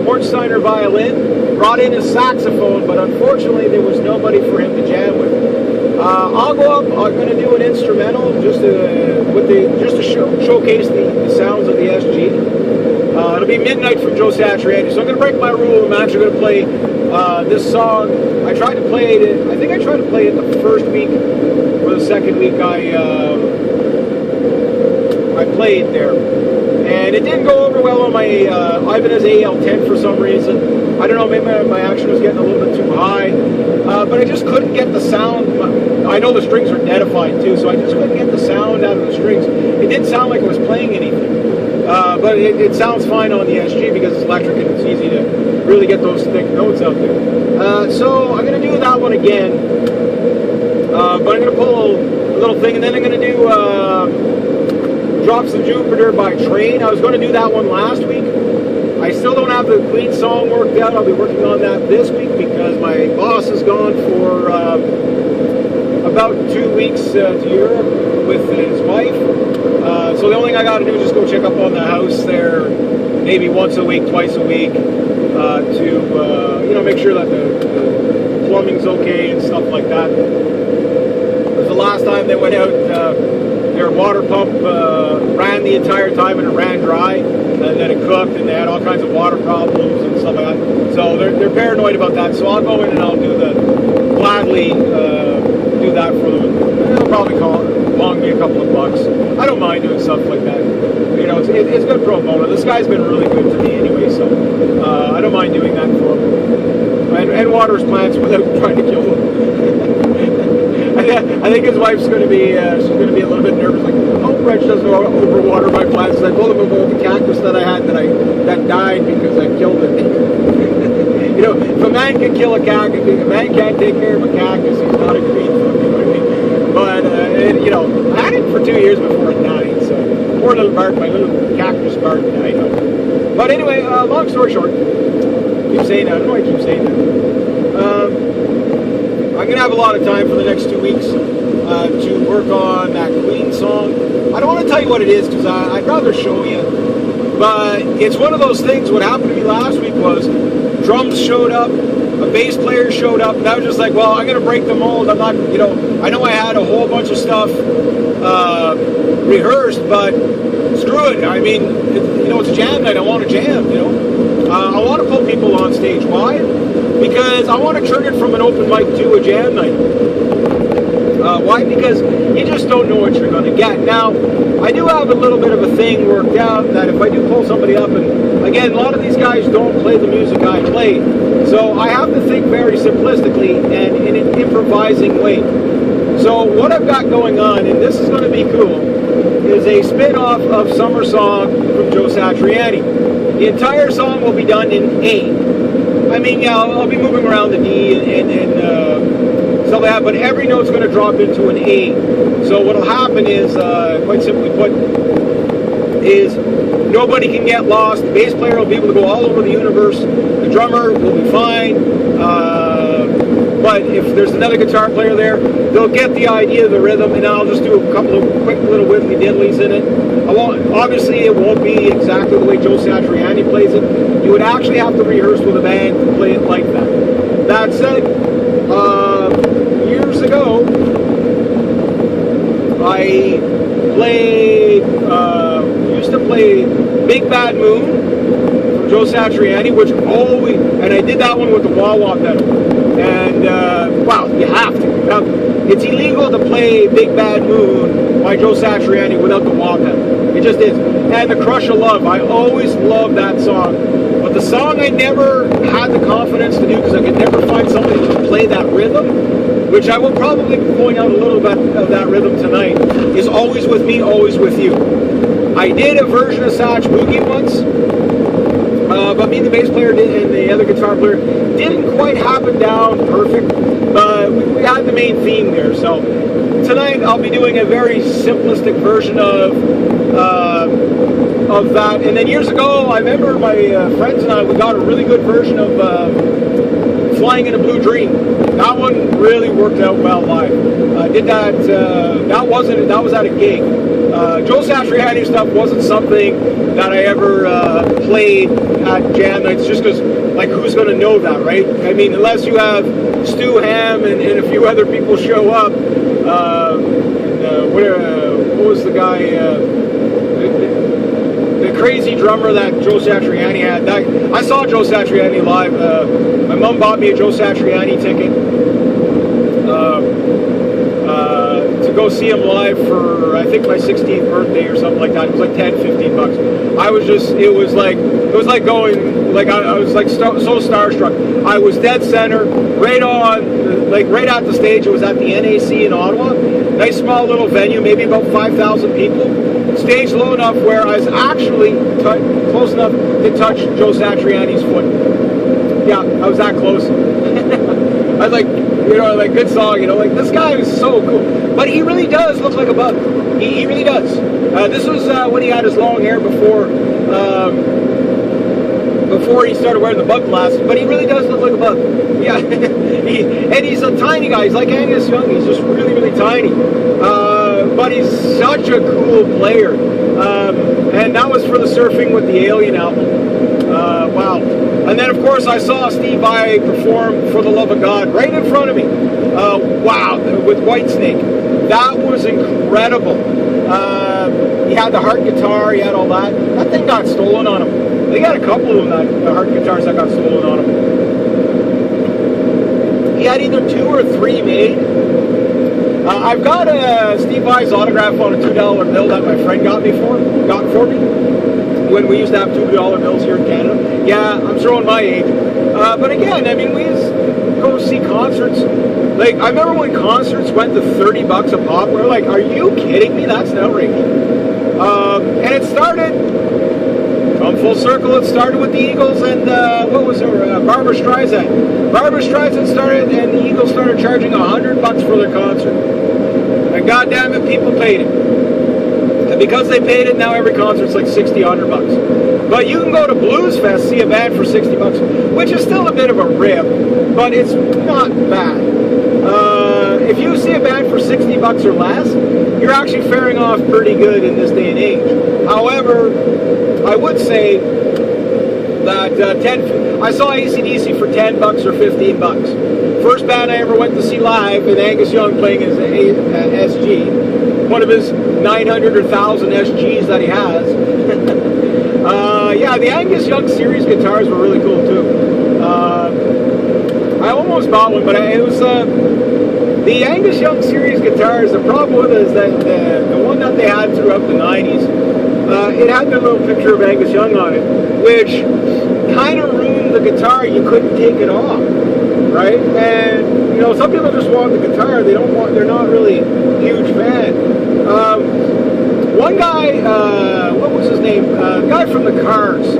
Hornsteiner violin brought in his saxophone, but unfortunately there was nobody for him to jam with. I'll go up. I'm going to do an instrumental just to showcase the sounds of the SG. It'll be midnight from Joe Satriani, so I'm going to break my rule. I'm actually going to play this song. I tried to play it. I think I tried to play it the first week or the second week I played there, and it didn't go over well on my Ibanez AL10 for some reason. I don't know, maybe my action was getting a little bit too high, but I just couldn't get the sound. I know the strings are deadified too, so I just couldn't get the sound out of the strings. It didn't sound like it was playing anything, but it sounds fine on the SG because it's electric and it's easy to really get those thick notes out there. So I'm going to do that one again, but I'm going to pull a little thing, and then I'm going to do Drops of Jupiter by Train. I was going to do that one last week. I still don't have the Queen song worked out. I'll be working on that this week because my boss is gone for about 2 weeks to Europe with his wife. So the only thing I got to do is just go check up on the house there, maybe once a week, twice a week, to make sure that the plumbing's okay and stuff like that. Because the last time they went out, their water pump ran the entire time and it ran dry, and then it cooked, and they had all kinds of water problems and stuff like that. So they're paranoid about that. So I'll go in and I'll gladly do that for them. They'll probably long me a couple of bucks. I don't mind doing stuff like that. You know, it's good pro bono. This guy's been really good to me anyway, so I don't mind doing that for him. And waters plants without trying to kill them. I think his wife's going to be she's going to be a little bit nervous, like, oh, Reg doesn't overwater my plants. I told him about the cactus that I had that died because I killed it. You know, if a man can kill a cactus, if a man can't take care of a cactus, he's not a green thumb. You know what I mean? But you know, I had it for 2 years before it died. So poor little bird, my little cactus bird died. But anyway, long story short, keep saying that. I don't know why I keep saying that. I'm going to have a lot of time for the next 2 weeks to work on that Queen song. I don't want to tell you what it is because I'd rather show you. But it's one of those things. What happened to me last week was drums showed up, a bass player showed up, and I was just like, well, I'm going to break the mold. I'm not, you know, I know I had a whole bunch of stuff rehearsed, but screw it. I mean, it's a jam night. I want to jam, you know. I want to pull people on stage. Why? Because I want to turn it from an open mic to a jam night. Why? Because you just don't know what you're going to get. Now, I do have a little bit of a thing worked out that if I do pull somebody up, and again, a lot of these guys don't play the music I play, so I have to think very simplistically and in an improvising way. So what I've got going on, and this is going to be cool, is a spin-off of Summer Song from Joe Satriani. The entire song will be done in A. I mean, yeah, I'll be moving around the D and stuff like that, but every note's going to drop into an A. So what'll happen is, quite simply put, is nobody can get lost. The bass player will be able to go all over the universe. The drummer will be fine. But if there's another guitar player there, they'll get the idea of the rhythm, and I'll just do a couple of quick little widdly diddlies in it. Obviously, it won't be exactly the way Joe Satriani plays it. You would actually have to rehearse with a band to play it like that. That said, years ago, I used to play Big Bad Moon from Joe Satriani, which always, and I did that one with the wah-wah pedal. And, wow, you have to. Now, it's illegal to play Big Bad Moon by Joe Satriani without the wah pedal. It just is. And The Crush of Love, I always loved that song. But the song I never had the confidence to do because I could never find somebody to play that rhythm, which I will probably point out a little bit of that rhythm tonight, is Always With Me, Always With You. I did a version of Satch Boogie once, but me and the bass player and the other guitar player didn't quite have it down perfect, but we had the main theme there. So tonight I'll be doing a very simplistic version of that. And then years ago, I remember my friends and I, we got a really good version of Flying in a Blue Dream. That one really worked out well live. I did that. That was at a gig. Joe Satriani stuff wasn't something that I ever played at jam nights, just because, like, who's going to know that, right? I mean, unless you have Stu Ham and a few other people show up. What was the guy? The crazy drummer that Joe Satriani had. I saw Joe Satriani live. My mom bought me a Joe Satriani ticket go see him live for, I think, my 16th birthday or something like that. It was like 10, 15 bucks. I was just, it was like going, like I was like so starstruck. I was dead center, right on, like right at the stage. It was at the NAC in Ottawa. Nice small little venue, maybe about 5,000 people. Stage low enough where I was actually close enough to touch Joe Satriani's foot. Yeah, I was that close. I was like, you know, like, good song, you know, like, this guy is so cool. But he really does look like a bug. He really does. This was when he had his long hair before he started wearing the bug glasses, but he really does look like a bug. Yeah, and he's a tiny guy. He's like Angus Young. He's just really, really tiny. But he's such a cool player. And that was for the Surfing with the Alien album. Wow. And then, of course, I saw Steve Vai perform For the Love of God right in front of me. Wow, with Whitesnake. That was incredible. He had the Hart guitar, he had all that. That thing got stolen on him. They got a couple of them, the Hart guitars that got stolen on him. He had either 2 or 3 made. I've got Steve Vai's autograph on a $2 bill that my friend got for me. When we used to have $2 bills here in Canada. Yeah, I'm throwing my age. But again, I mean, we used to go see concerts. Like, I remember when concerts went to 30 bucks a pop. We're like, are you kidding me? That's an outrage. And it started, from full circle, it started with the Eagles and, what was her, Barbara Streisand. Barbara Streisand started, and the Eagles started charging $100 for their concert. And goddamn it, people paid it. And because they paid it, now every concert's like $60, $100. But you can go to Blues Fest, see a band for $60, which is still a bit of a rip, but it's not bad. If you see a band for $60 or less, you're actually faring off pretty good in this day and age. However, I would say that I saw AC/DC for $10 or $15. First band I ever went to see live, with Angus Young playing his SG, one of his 900 or 1,000 SGs that he has. Yeah, the Angus Young series guitars were really cool too. I almost bought one, but it was the Angus Young series guitars. The problem with it is that the one that they had throughout the 90s, it had the little picture of Angus Young on it, which kind of ruined the guitar. You couldn't take it off, right? And you know, some people just want the guitar. They're not really huge fan. One guy, what was his name? Guy from the Cars.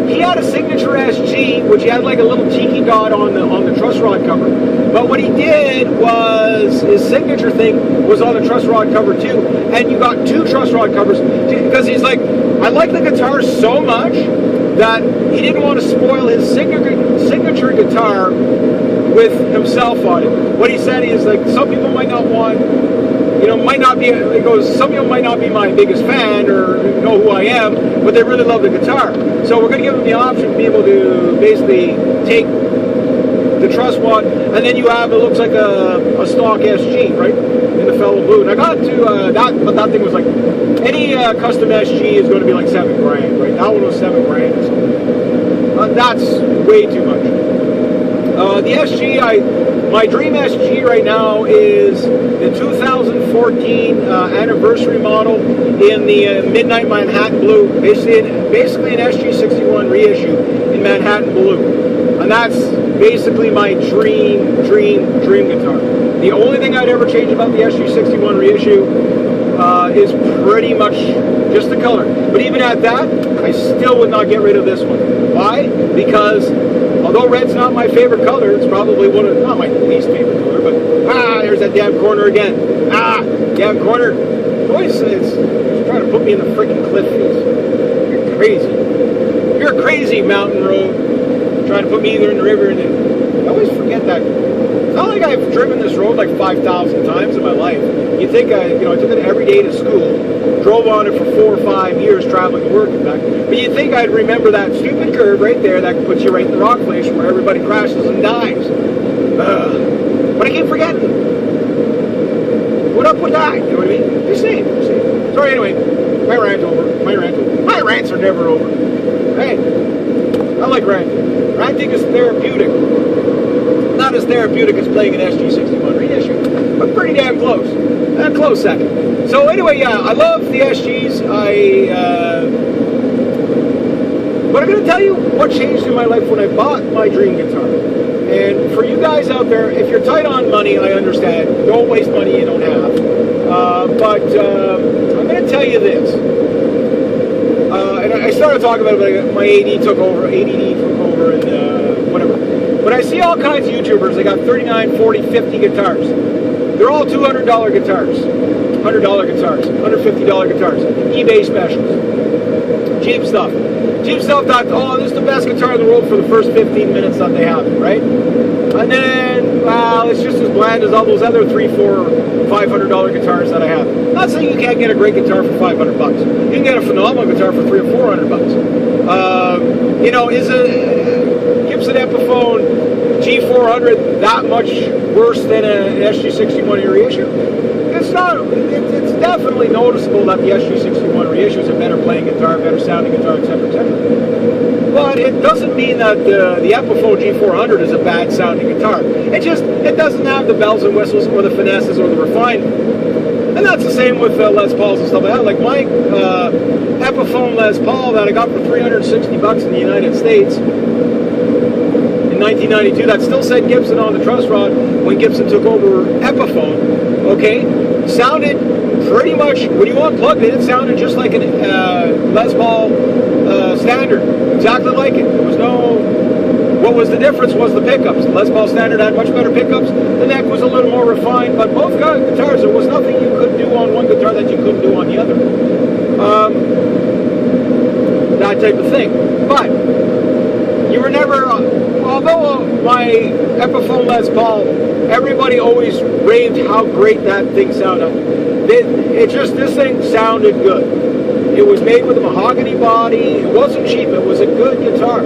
He had a signature SG, which he had like a little tiki dot on the truss rod cover. But what he did was, his signature thing was on the truss rod cover too. And you got 2 truss rod covers, because he's like, I like the guitar so much that he didn't want to spoil his signature guitar with himself on it. What he said is, like, some people might not want, you know, might not be, he goes, some people might not be my biggest fan or know who I am, but they really love the guitar. So we're going to give them the option to be able to basically take the truss one, and then you have, it looks like a stock SG, right, in the fellow blue. And I got to that, but that thing was like, any custom SG is going to be like $7 grand, right? That one was $7 grand or something. That's way too much. The SG, my dream SG right now is the 2014 anniversary model in the Midnight Manhattan Blue, basically an SG61 reissue in Manhattan Blue. And that's basically my dream guitar. The only thing I'd ever change about the SG61 reissue is pretty much just the color. But even at that, I still would not get rid of this one. Why? Because although red's not my favorite color, it's probably not my least favorite color, but there's that damn corner again. Damn corner. Boys, it's trying to put me in the freaking cliff face. You're crazy. You're crazy, mountain road. Trying to put me either in the river and I always forget that. It's not like I've driven this road like 5,000 times in my life. You think I took it every day to school, drove on it for 4 or 5 years traveling to work and back. But you'd think I'd remember that stupid curve right there that puts you right in the rock formation where everybody crashes and dies. But I keep forgetting. What up with that? You know what I mean? Just saying. Sorry, anyway. My rant's over. My rants are never over. Hey, I like ranting. Ranting is therapeutic. Not as therapeutic as playing an SG61 reissue. but pretty damn close. A close second. So anyway, yeah, I love the SGs. But I'm going to tell you what changed in my life when I bought my dream guitar. And for you guys out there, if you're tight on money, I understand. Don't waste money you don't have. But I'm going to tell you this. And I started talking about it, but my ADD took over, and whatever. But I see all kinds of YouTubers. They got 39, 40, 50 guitars. They're all $200 guitars, $100 guitars, $150 guitars, eBay specials, cheap stuff. Cheap stuff that, oh, this is the best guitar in the world for the first 15 minutes that they have it, right? And then, well, it's just as bland as all those other $300, $400, $500 guitars that I have. Not saying you can't get a great guitar for $500. You can get a phenomenal guitar for $300 or $400. You know, is a Gibson Epiphone G400 that much worse than an SG61 reissue? It's not. It's definitely noticeable that the SG61 reissue is a better playing guitar, better sounding guitar, etc., etc. But it doesn't mean that the Epiphone G400 is a bad sounding guitar. It doesn't have the bells and whistles or the finesses or the refinement. And that's the same with Les Pauls and stuff like that. Like my Epiphone Les Paul that I got for $360 in the United States in 1992, that still said Gibson on the truss rod when Gibson took over Epiphone. Okay, sounded pretty much, when you unplugged it, it sounded just like an Les Paul Standard, exactly like it. There was no, what was the difference was the pickups. The Les Paul Standard had much better pickups, the neck was a little more refined, but both guitars, there was nothing you could do on one guitar that you couldn't do on the other. That type of thing. But you were never, although my Epiphone Les Paul, everybody always raved how great that thing sounded. This thing sounded good. It was made with a mahogany body. It wasn't cheap. It was a good guitar.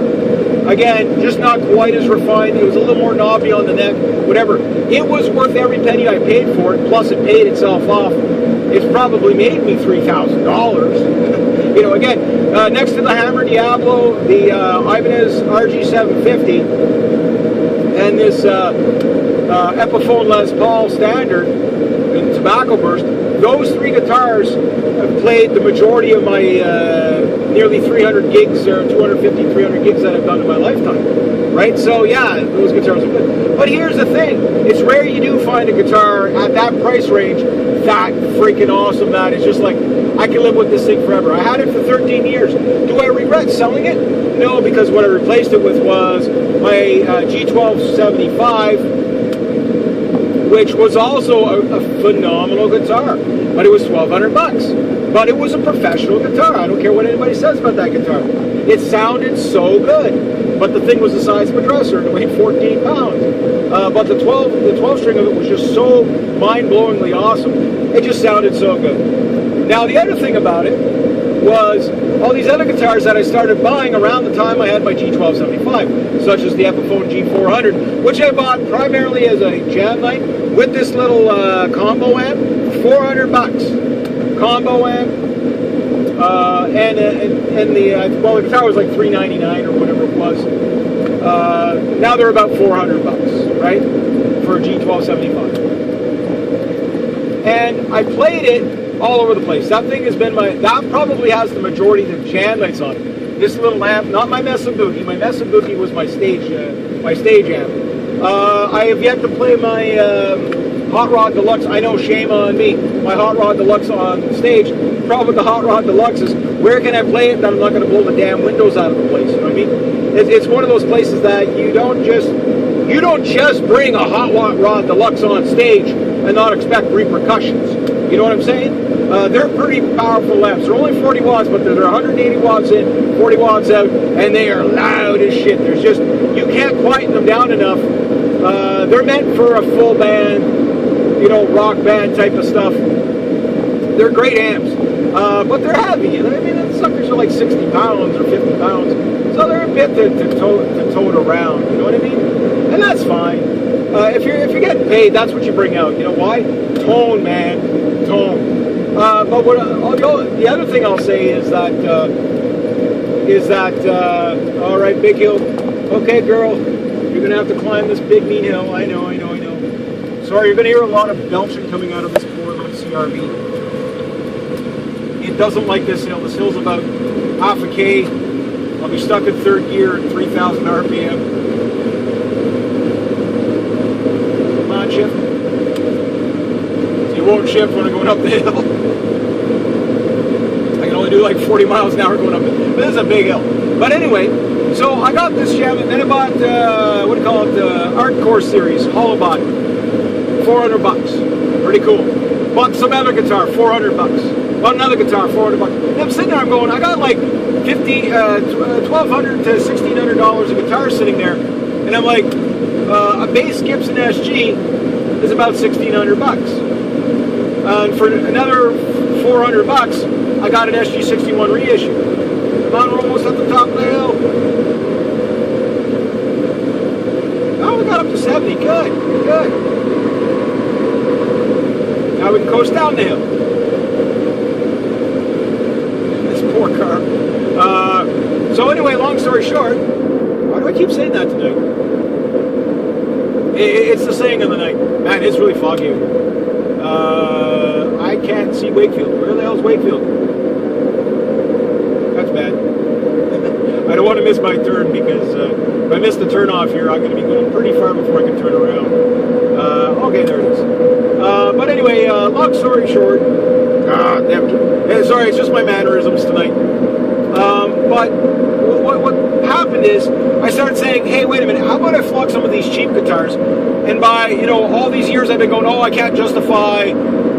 Again, just not quite as refined. It was a little more knobby on the neck, whatever. It was worth every penny I paid for it, plus it paid itself off. It's probably made me $3,000. You know, again, next to the Hammer Diablo, the Ibanez RG750, and this Epiphone Les Paul Standard and Tobacco Burst, those three guitars have played the majority of my nearly 300 gigs or 250, 300 gigs that I've done in my lifetime, right? So yeah, those guitars are good. But here's the thing, it's rare you do find a guitar at that price range that freaking awesome that it's just like, I can live with this thing forever. I had it for 13 years. Do I regret selling it? No, because what I replaced it with was my G1275, which was also a phenomenal guitar, but it was $1,200. But it was a professional guitar. I don't care what anybody says about that guitar. It sounded so good, but the thing was the size of a dresser and it weighed 14 pounds. But the 12 string of it was just so mind-blowingly awesome. It just sounded so good. Now the other thing about it was all these other guitars that I started buying around the time I had my G1275, such as the Epiphone G400, which I bought primarily as a jam night with this little combo amp for $400. Combo amp, and the guitar was like $399 or whatever it was. Now they're about $400, right, for a G1275. And I played it all over the place. That thing has been that probably has the majority of the jam nights on it. This little amp, not my Mesa Boogie. My Mesa Boogie was my stage amp. I have yet to play my Hot Rod Deluxe. I know, shame on me. My Hot Rod Deluxe on stage. The problem with the Hot Rod Deluxe is, where can I play it that I'm not going to blow the damn windows out of the place? You know what I mean? It's one of those places that you don't just bring a Hot Rod Deluxe on stage and not expect repercussions. You know what I'm saying? They're pretty powerful amps. They're only 40 watts, but they're 180 watts in, 40 watts out, and they are loud as shit. There's just, you can't quieten them down enough. They're meant for a full band, you know, rock band type of stuff. They're great amps, but they're heavy. I mean, the suckers are like 60 pounds or 50 pounds, so they're a bit to tote around. You know what I mean? And that's fine. If you're getting paid, that's what you bring out. You know why? Tone, man, tone. But the other thing I'll say is that all right, big hill. Okay, girl, you're gonna have to climb this big mean hill. I know. Sorry, you're going to hear a lot of belching coming out of this poor little CRV. It doesn't like this hill. This hill's about half a K. I'll be stuck in third gear at 3,000 RPM. Come on, shift. So you won't shift when I'm going up the hill. I can only do like 40 miles an hour going up it. But this is a big hill. But anyway, so I got this gem, and then I bought, what do you call it, the Hardcore Series, hollow body. $400. Pretty cool. Bought some other guitar, $400. Bought another guitar, $400. And I'm sitting there, I'm going, I got like $1,200 to $1,600 of guitar sitting there. And I'm like, a bass Gibson SG is about $1,600. And for another $400, I got an SG61 reissue. Come on, we're almost at the top of the hill. Oh, we got up to 70. Good, good. Now we can coast down the hill. This poor car. So anyway, long story short, why do I keep saying that tonight? It's the saying of the night. Man, it's really foggy out here. I can't see Wakefield. Where the hell's Wakefield? That's bad. I don't want to miss my turn because if I miss the turn off here, I'm going to be going pretty far before I can turn around. Okay, there it is. But anyway, long story short, sorry, it's just my mannerisms tonight. But what happened is I started saying, hey, wait a minute, how about I flog some of these cheap guitars? And by, you know, all these years I've been going, oh, I can't justify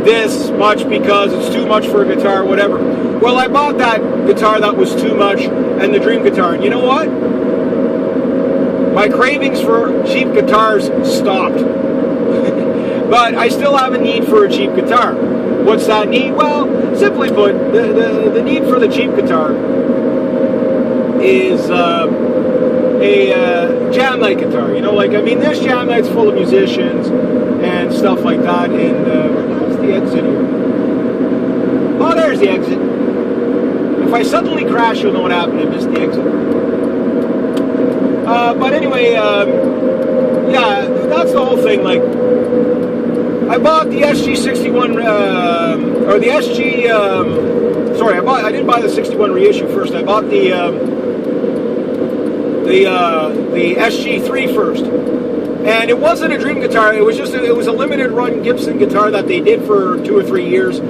this much because it's too much for a guitar, whatever. Well, I bought that guitar that was too much and the dream guitar. And you know what? My cravings for cheap guitars stopped. But I still have a need for a cheap guitar. What's that need? Well, simply put, the need for the cheap guitar is a jam night guitar. You know, like, I mean, this jam night's full of musicians and stuff like that. And where's the exit here? Oh, there's the exit. If I suddenly crash, you'll know what happened. I missed the exit. But anyway, yeah, that's the whole thing. Like, I bought the SG61, or the SG, sorry, I didn't buy the 61 reissue first. I bought the SG3 first. And it wasn't a dream guitar, it was just, it was a limited run Gibson guitar that they did for 2 or 3 years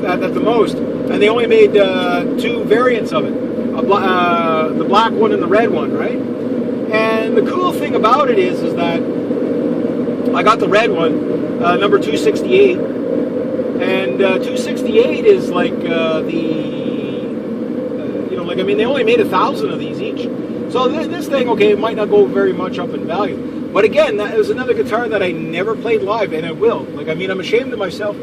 at the most. And they only made 2 variants of it, the black one and the red one, right? And the cool thing about it is that I got the red one, number 268, and 268 is like you know, like, I mean, they only made 1,000 of these each. So this thing, okay, it might not go very much up in value. But again, that is another guitar that I never played live, and I will. Like, I mean, I'm ashamed of myself.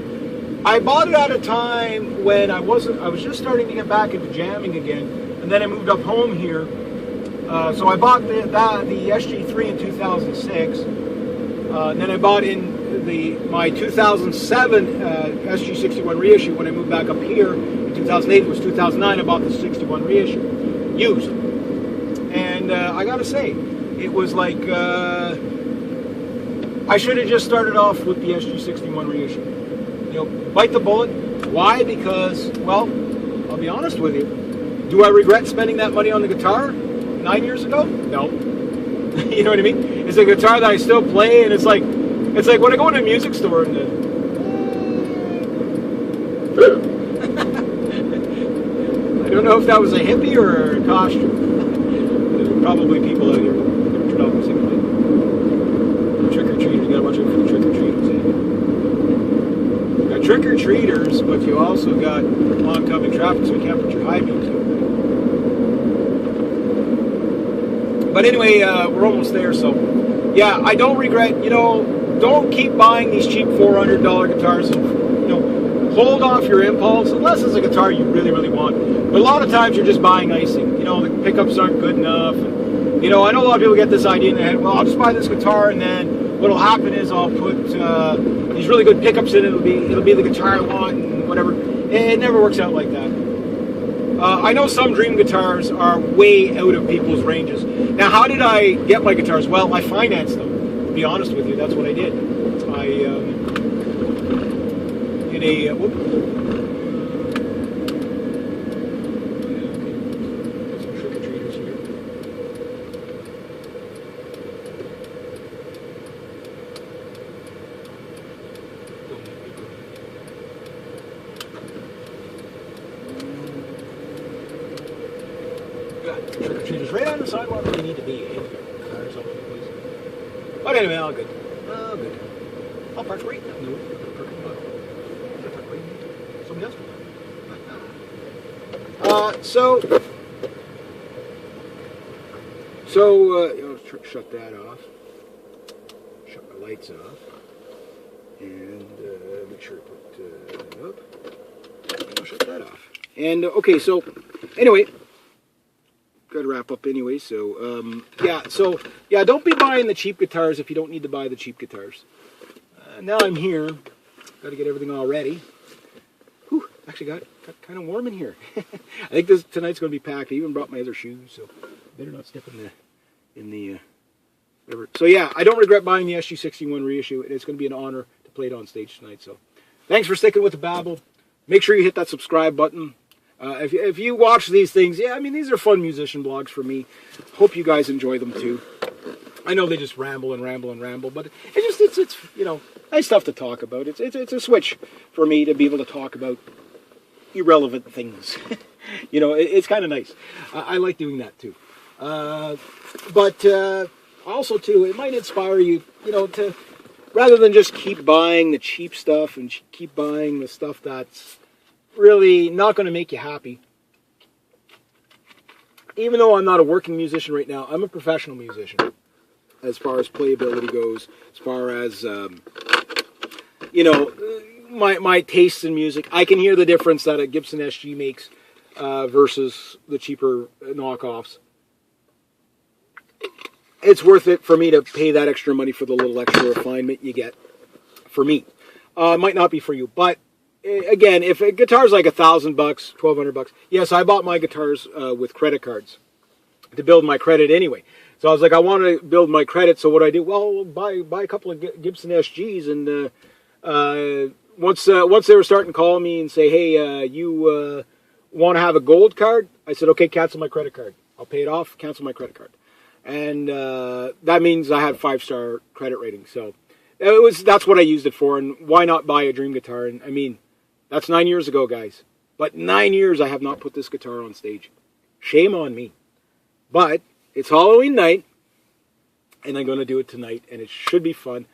I bought it at a time when I was just starting to get back into jamming again, and then I moved up home here. So I bought the SG3 in 2006, and then I bought in my 2007 SG61 reissue when I moved back up here. In 2008, it was 2009, I bought the 61 reissue, used. And I gotta say, it was like, I should have just started off with the SG61 reissue. You know, bite the bullet. Why? Because, well, I'll be honest with you. Do I regret spending that money on the guitar 9 years ago? No. You know what I mean? It's a guitar that I still play, and it's like when I go into a music store and I don't know if that was a hippie or a costume. There's probably people out here trick-or-treaters. Got to watch out for the trick-or-treaters. Got trick-or-treaters, but you also got oncoming traffic, so you can't put your high beams out. But anyway, we're almost there, so yeah, I don't regret, you know, don't keep buying these cheap $400 guitars and, you know, hold off your impulse, unless it's a guitar you really, really want. But a lot of times you're just buying icing. You know, the pickups aren't good enough. And, you know, I know a lot of people get this idea in their head, well, I'll just buy this guitar, and then what'll happen is I'll put these really good pickups in it, it'll be the guitar I want, and whatever. It never works out like that. I know some dream guitars are way out of people's ranges. Now, how did I get my guitars? Well, I financed them, to be honest with you. That's what I did. whoop. Trick-or-treaters right on the sidewalk where they need to be. Cars all over the place. But anyway, all good. All good. I'll park right now. No, parking lot. I'll park right now. Somebody else will. Shut that off. Shut my lights off. And make sure I put that up. I'll shut that off. And okay, so anyway. Got to wrap up anyway, so yeah, don't be buying the cheap guitars if you don't need to buy the cheap guitars. Now I'm here, got to get everything all ready. Whew, actually got kind of warm in here. I think tonight's going to be packed. I even brought my other shoes, so better not step in the whatever. So yeah, I don't regret buying the SG61 reissue. It's going to be an honor to play it on stage tonight. So thanks for sticking with the babble. Make sure you hit that subscribe button. If you watch these things, yeah, I mean, these are fun musician blogs for me. Hope you guys enjoy them too. I know they just ramble and ramble and ramble, but it's you know, nice stuff to talk about. It's a switch for me to be able to talk about irrelevant things. You know, it's kind of nice. I like doing that too. But also too, it might inspire you, you know, to rather than just keep buying the cheap stuff and keep buying the stuff that's really not going to make you happy. Even though I'm not a working musician right now, I'm a professional musician as far as playability goes, as far as you know, my tastes in music. I can hear the difference that a Gibson SG makes versus the cheaper knockoffs. It's worth it for me to pay that extra money for the little extra refinement you get. For me, it might not be for you, but again, if a guitar's like $1,000, $1,200, yes, I bought my guitars with credit cards to build my credit anyway. So I was like, I want to build my credit. So what I do? Well, buy a couple of Gibson SGs, and once they were starting to call me and say, hey, you want to have a gold card? I said, okay, cancel my credit card. I'll pay it off. Cancel my credit card, and that means I had 5-star credit rating. So that's what I used it for. And why not buy a dream guitar? And I mean, that's 9 years ago, guys. But 9 years I have not put this guitar on stage. Shame on me. But it's Halloween night, and I'm going to do it tonight, and it should be fun.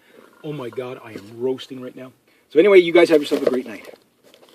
Oh my God, I am roasting right now. So anyway, you guys have yourself a great night.